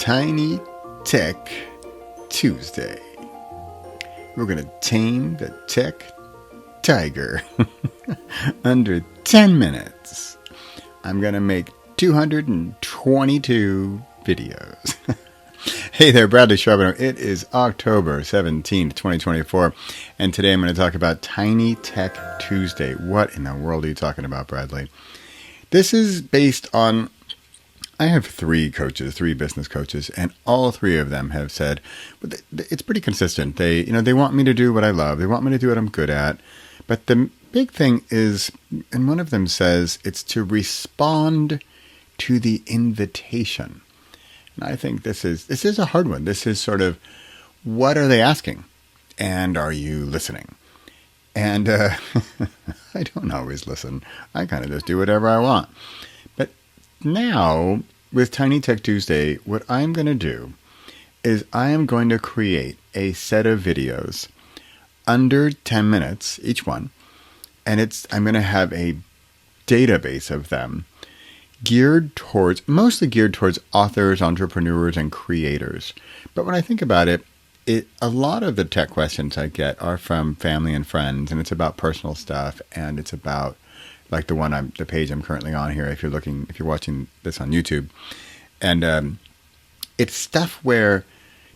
Tiny Tech Tuesday. We're going to tame the tech tiger under 10 minutes. I'm going to make 222 videos. Hey there, Bradley Charbonneau. It is October 17th, 2024, and today I'm going to talk about Tiny Tech Tuesday. What in the world are you talking about, Bradley? This is based on, I have three business coaches, and all three of them have said, but it's pretty consistent. They want me to do what I love. They want me to do what I'm good at. But the big thing is, and one of them says, it's to respond to the invitation. And I think this is a hard one. This is sort of, what are they asking? And are you listening? And I don't always listen. I kind of just do whatever I want. But now, with Tiny Tech Tuesday, what I'm going to do is I am going to create a set of videos under 10 minutes each one. And I'm going to have a database of them mostly geared towards authors, entrepreneurs, and creators. But when I think about it, a lot of the tech questions I get are from family and friends, and it's about personal stuff, and it's about like the page I'm currently on here. If you're watching this on YouTube, and it's stuff where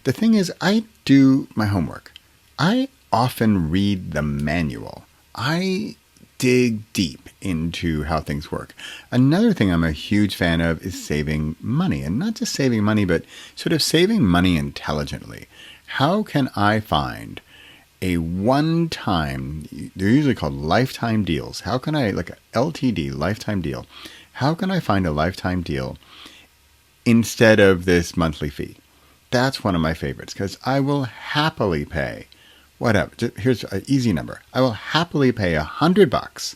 the thing is, I do my homework. I often read the manual. I dig deep into how things work. Another thing I'm a huge fan of is saving money, and not just saving money, but sort of saving money intelligently. How can I find a one-time, they're usually called lifetime deals. How can I, like a LTD, lifetime deal, how can I find a lifetime deal instead of this monthly fee? That's one of my favorites, because I will happily pay whatever. Here's an easy number. I will happily pay $100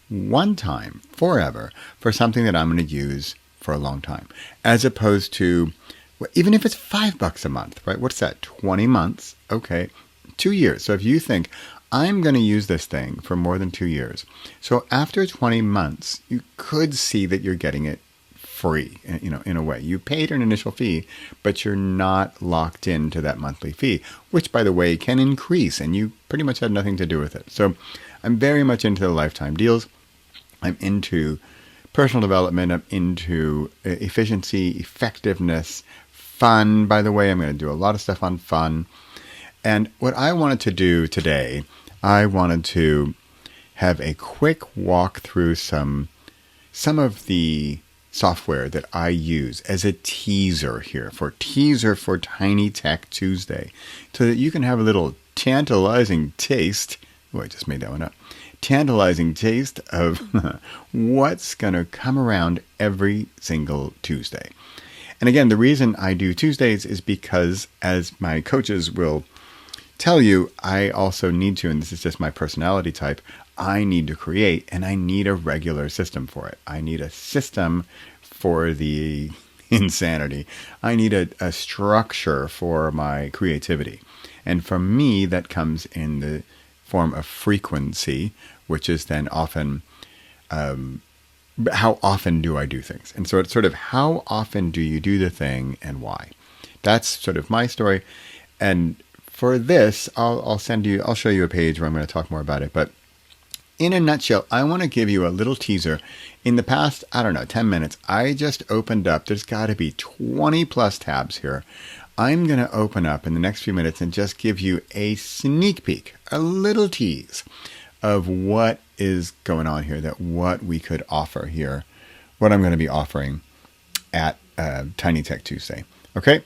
one time forever for something that I'm going to use for a long time, as opposed to, even if it's $5 a month, right? What's that? 20 months. Okay. 2 years. So if you think I'm going to use this thing for more than 2 years, so after 20 months, you could see that you're getting it free, in a way. You paid an initial fee, but you're not locked into that monthly fee, which, by the way, can increase, and you pretty much had nothing to do with it. So I'm very much into the lifetime deals. I'm into personal development. I'm into efficiency, effectiveness, fun. By the way, I'm going to do a lot of stuff on fun. And what I wanted to do today, I wanted to have a quick walk through some of the software that I use as a teaser for Tiny Tech Tuesday, so that you can have a little tantalizing taste. Oh, I just made that one up. Tantalizing taste of what's going to come around every single Tuesday. And again, the reason I do Tuesdays is because, as my coaches will tell you, I also need to, and this is just my personality type, I need to create, and I need a regular system for it. I need a system for the insanity. I need a structure for my creativity. And for me, that comes in the form of frequency, which is then often, how often do I do things? And so it's sort of, how often do you do the thing and why? That's sort of my story. And for this, I'll show you a page where I'm going to talk more about it. But in a nutshell, I want to give you a little teaser. In the past, 10 minutes, I just opened up. There's got to be 20 plus tabs here. I'm going to open up in the next few minutes and just give you a sneak peek, a little tease of what is going on here, what we could offer here, what I'm going to be offering at Tiny Tech Tuesday. Okay?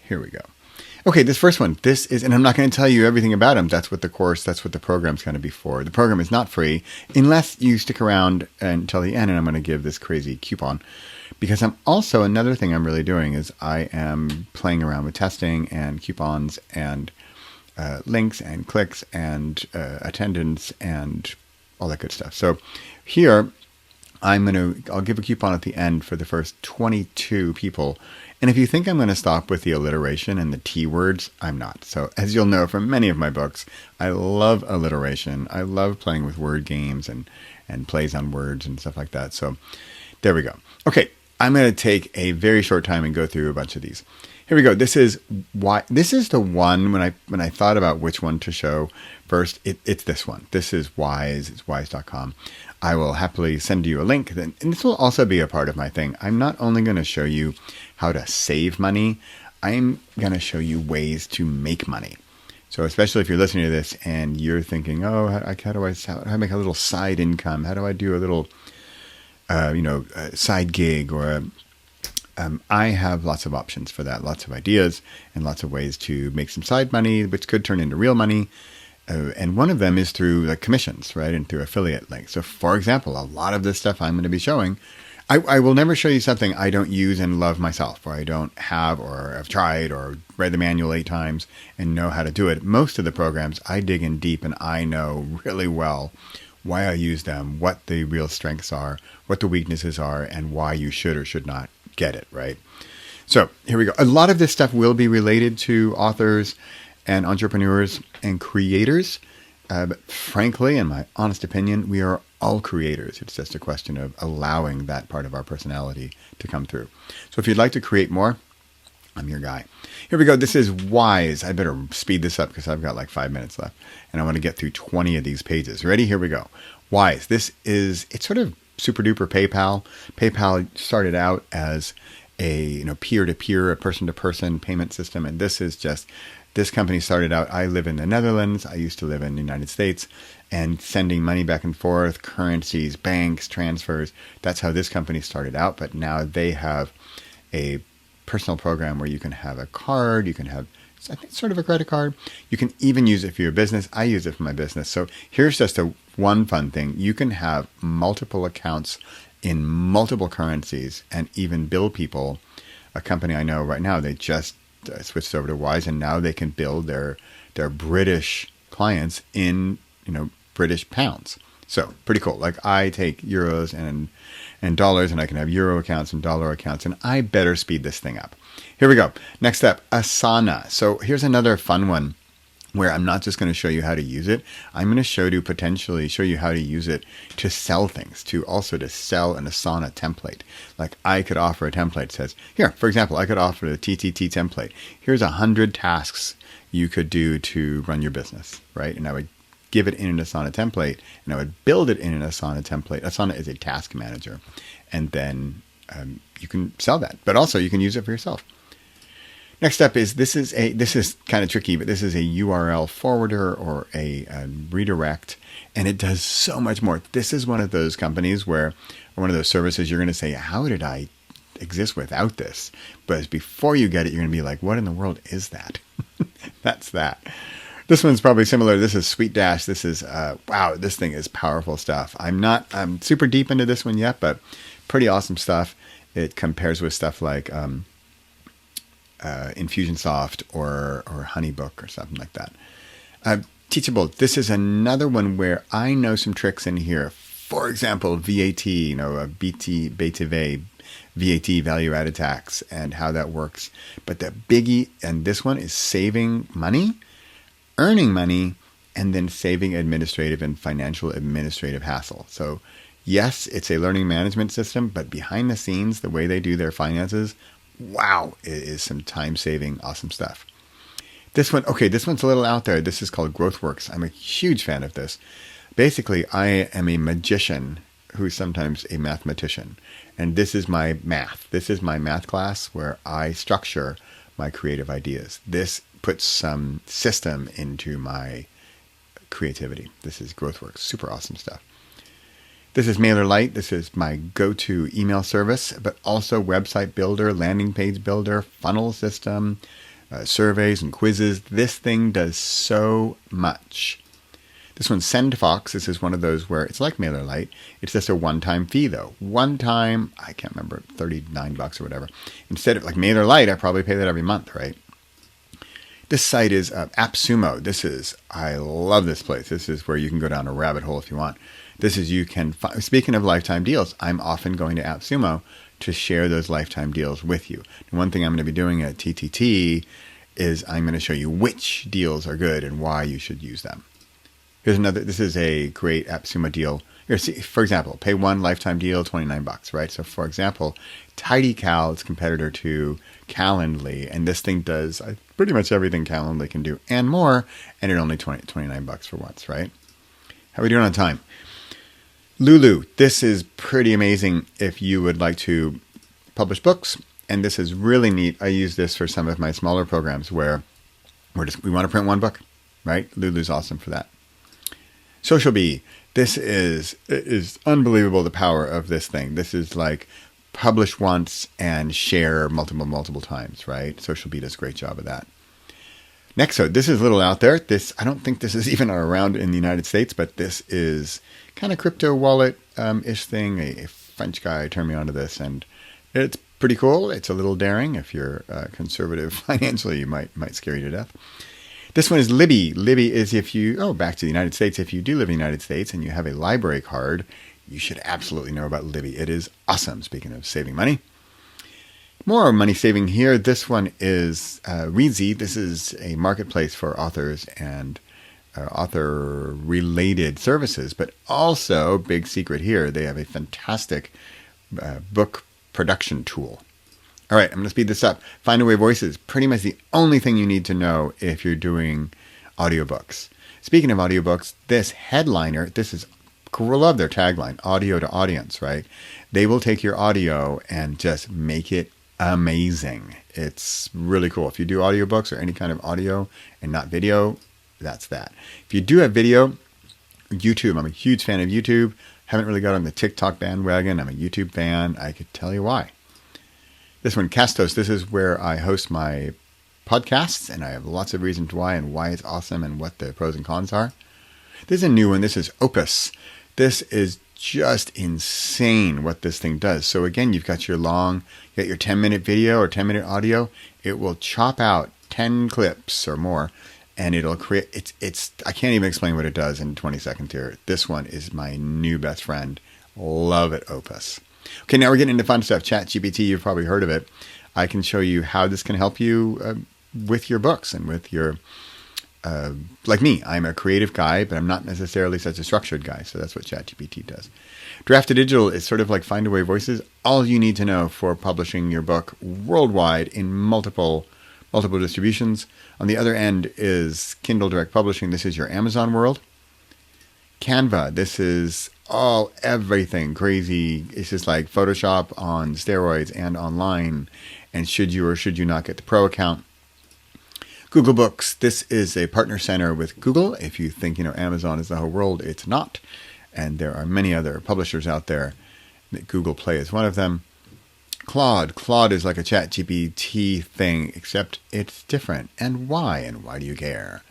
Here we go. Okay, this first one, and I'm not going to tell you everything about them. That's what the program's going to be for. The program is not free unless you stick around until the end, and I'm going to give this crazy coupon. Because another thing I'm really doing is I am playing around with testing and coupons and links and clicks and attendance and all that good stuff. So here, I'll give a coupon at the end for the first 22 people. And if you think I'm going to stop with the alliteration and the T words, I'm not. So as you'll know from many of my books, I love alliteration. I love playing with word games and plays on words and stuff like that. So there we go. Okay. I'm going to take a very short time and go through a bunch of these. Here we go. This is why. This is the one when I thought about which one to show first. It's this one. This is Wise. It's wise.com. I will happily send you a link. And this will also be a part of my thing. I'm not only going to show you how to save money. I'm going to show you ways to make money. So especially if you're listening to this and you're thinking, oh, how do I make a little side income? How do I do a little, side gig? Or I have lots of options for that, lots of ideas and lots of ways to make some side money, which could turn into real money. And one of them is through the commissions, right? And through affiliate links. So for example, a lot of this stuff I'm going to be showing, I will never show you something I don't use and love myself, or I don't have, or have tried, or read the manual 8 times and know how to do it. Most of the programs I dig in deep and I know really well why I use them, what the real strengths are, what the weaknesses are, and why you should or should not get it, right? So here we go. A lot of this stuff will be related to authors and entrepreneurs and creators. But frankly, in my honest opinion, we are all creators. It's just a question of allowing that part of our personality to come through. So if you'd like to create more, I'm your guy. Here we go. This is Wise. I better speed this up because I've got like 5 minutes left. And I want to get through 20 of these pages. Ready? Here we go. Wise. It's sort of super duper PayPal. PayPal started out as a peer-to-peer, a person-to-person payment system. And this company started out, I live in the Netherlands, I used to live in the United States, and sending money back and forth, currencies, banks, transfers. That's how this company started out. But now they have a personal program where you can have a card, you can have, I think, sort of a credit card. You can even use it for your business. I use it for my business. So here's just one fun thing. You can have multiple accounts in multiple currencies and even bill people. A company I know right now, they just switched over to Wise, and now they can bill their British clients in British pounds. So pretty cool. Like I take euros and dollars, and I can have euro accounts and dollar accounts, and I better speed this thing up. Here we go. Next up, Asana. So here's another fun one where I'm not just going to show you how to use it. I'm going to potentially show you how to use it to sell things, to sell an Asana template. Like I could offer a template that says, here, for example, I could offer the TTT template. Here's 100 tasks you could do to run your business, right? And I would give it in an Asana template, and I would build it in an Asana template. Asana is a task manager. And then you can sell that, but also you can use it for yourself. Next up is, this is kind of tricky, but this is a URL forwarder or a redirect, and it does so much more. This is one of those companies or one of those services you're going to say, how did I exist without this? But before you get it, you're going to be like, what in the world is that? That's that. This one's probably similar. This is Sweet Dash. This is, wow, this thing is powerful stuff. I'm super deep into this one yet, but pretty awesome stuff. It compares with stuff like Infusionsoft or HoneyBook or something like that. Teachable. This is another one where I know some tricks in here. For example, VAT, BTV, VAT, value added tax, and how that works. But the biggie, and this one is saving money, earning money, and then saving administrative and financial administrative hassle. So yes, it's a learning management system, but behind the scenes, the way they do their finances, wow, it is some time-saving, awesome stuff. This one's a little out there. This is called GrowthWorks. I'm a huge fan of this. Basically, I am a magician who's sometimes a mathematician. And this is my math. This is my math class where I structure my creative ideas. This puts some system into my creativity. This is GrowthWorks. Super awesome stuff. This is MailerLite. This is my go-to email service, but also website builder, landing page builder, funnel system, surveys and quizzes. This thing does so much. This one's SendFox. This is one of those where it's like MailerLite. It's just a one-time fee, though. One time, I can't remember, $39 or whatever. Instead of like MailerLite, I probably pay that every month, right? This site is AppSumo. I love this place. This is where you can go down a rabbit hole if you want. Speaking of lifetime deals, I'm often going to AppSumo to share those lifetime deals with you. And one thing I'm going to be doing at TTT is I'm going to show you which deals are good and why you should use them. Here's another. This is a great AppSumo deal. Here, see, for example, pay one lifetime deal, $29, right? So for example, TidyCal is competitor to Calendly, and this thing does pretty much everything Calendly can do and more, and it only $29 for once, right? How are we doing on time? Lulu, this is pretty amazing if you would like to publish books, and this is really neat. I use this for some of my smaller programs where we want to print one book, right? Lulu's awesome for that. Social Bee. This is unbelievable, the power of this thing. This is like publish once and share multiple times, right? Social Bee does a great job of that. Nexo, this is a little out there. I don't think this is even around in the United States, but this is kind of crypto wallet-ish thing. A French guy turned me onto this, and it's pretty cool. It's a little daring. If you're conservative financially, you might scare you to death. This one is Libby. Libby is back to the United States. If you do live in the United States and you have a library card, you should absolutely know about Libby. It is awesome, speaking of saving money. More money saving here. This one is Reedsy. This is a marketplace for authors and author-related services, but also, big secret here, they have a fantastic book production tool. All right, I'm going to speed this up. Findaway Voices, pretty much the only thing you need to know if you're doing audiobooks. Speaking of audiobooks, this Headliner, I love their tagline, audio to audience, right? They will take your audio and just make it amazing. It's really cool. If you do audiobooks or any kind of audio and not video, that's that. If you do have video, YouTube, I'm a huge fan of YouTube. Haven't really got on the TikTok bandwagon. I'm a YouTube fan. I could tell you why. This one, Castos, this is where I host my podcasts, and I have lots of reasons why and why it's awesome and what the pros and cons are. This is a new one. This is Opus. This is just insane what this thing does. So again, you've got your 10-minute video or 10-minute audio. It will chop out 10 clips or more, and it'll create, I can't even explain what it does in 20 seconds here. This one is my new best friend. Love it, Opus. Okay, now we're getting into fun stuff. ChatGPT, you've probably heard of it. I can show you how this can help you with your books and with your, like me, I'm a creative guy, but I'm not necessarily such a structured guy. So that's what ChatGPT does. Drafted Digital is sort of like Findaway Voices. All you need to know for publishing your book worldwide in multiple distributions. On the other end is Kindle Direct Publishing. This is your Amazon world. Canva, this is everything crazy. It's just like Photoshop on steroids and online. And should you or should you not get the pro account? Google Books, this is a partner center with Google. If you think, Amazon is the whole world, it's not. And there are many other publishers out there. Google Play is one of them. Claude is like a ChatGPT thing, except it's different. And why? And why do you care?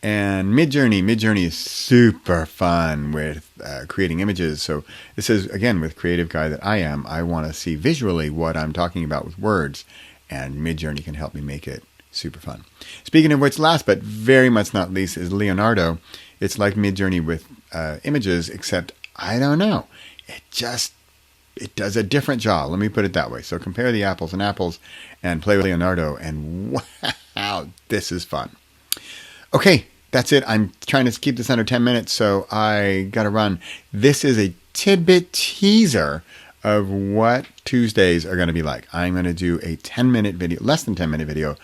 And Midjourney is super fun with creating images. So this is, again, with creative guy that I am, I want to see visually what I'm talking about with words, and Midjourney can help me make it super fun. Speaking of which, last but very much not least is Leonardo. It's like Midjourney with images, except I don't know. It does a different job. Let me put it that way. So compare the apples and play with Leonardo, and wow, this is fun. Okay, that's it. I'm trying to keep this under 10 minutes, so I got to run. This is a tidbit teaser of what Tuesdays are going to be like. I'm going to do a 10-minute video, less than 10-minute video,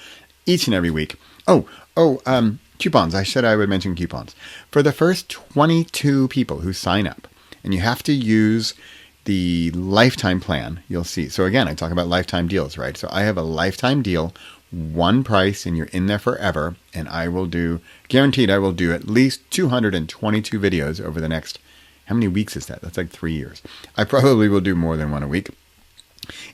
each and every week. Coupons. I said I would mention coupons. For the first 22 people who sign up, and you have to use the lifetime plan, you'll see. So again, I talk about lifetime deals, right? So I have a lifetime deal, one price, and you're in there forever. And guaranteed I will do at least 222 videos over the next, how many weeks is that? That's like 3 years. I probably will do more than one a week.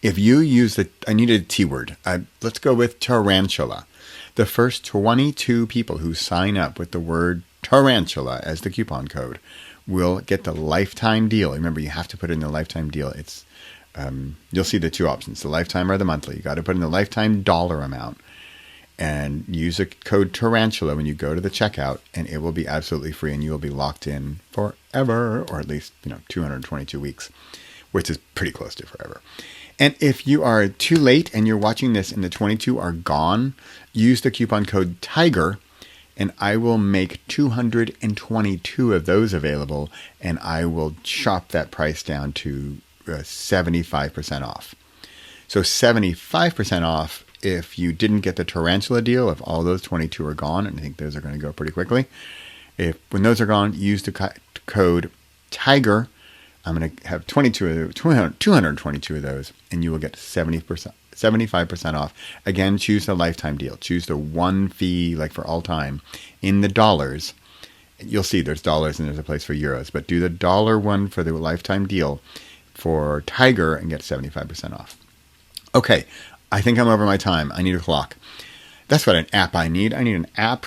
If you use I need a T word. Let's go with tarantula. The first 22 people who sign up with the word tarantula as the coupon code will get the lifetime deal. Remember, you have to put in the lifetime deal. It's you'll see the two options, the lifetime or the monthly. You got to put in the lifetime dollar amount and use the code tarantula when you go to the checkout, and it will be absolutely free, and you will be locked in forever, or at least 222 weeks, which is pretty close to forever. And if you are too late and you're watching this and the 22 are gone, use the coupon code TIGER, and I will make 222 of those available, and I will chop that price down to 75% off. So 75% off if you didn't get the tarantula deal, if all those 22 are gone, and I think those are going to go pretty quickly. When those are gone, use the code TIGER. I'm going to have 222 of those, and you will get 75% off. Again, choose the lifetime deal. Choose the one fee, like for all time, in the dollars. You'll see there's dollars and there's a place for euros, but do the dollar one for the lifetime deal for Tiger and get 75% off. Okay, I think I'm over my time. I need a clock. That's what an app I need. I need an app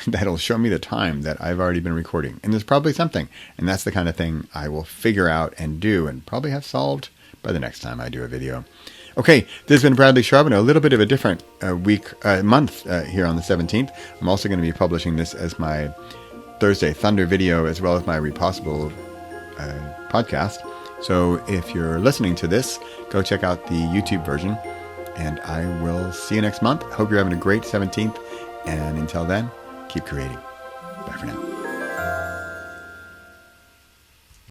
that'll show me the time that I've already been recording. And there's probably something. And that's the kind of thing I will figure out and do and probably have solved by the next time I do a video. Okay, this has been Bradley Charbonneau, a little bit of a different month here on the 17th. I'm also going to be publishing this as my Thursday Thunder video as well as my Repossible podcast. So if you're listening to this, go check out the YouTube version. And I will see you next month. Hope you're having a great 17th. And until then, keep creating. Bye for now.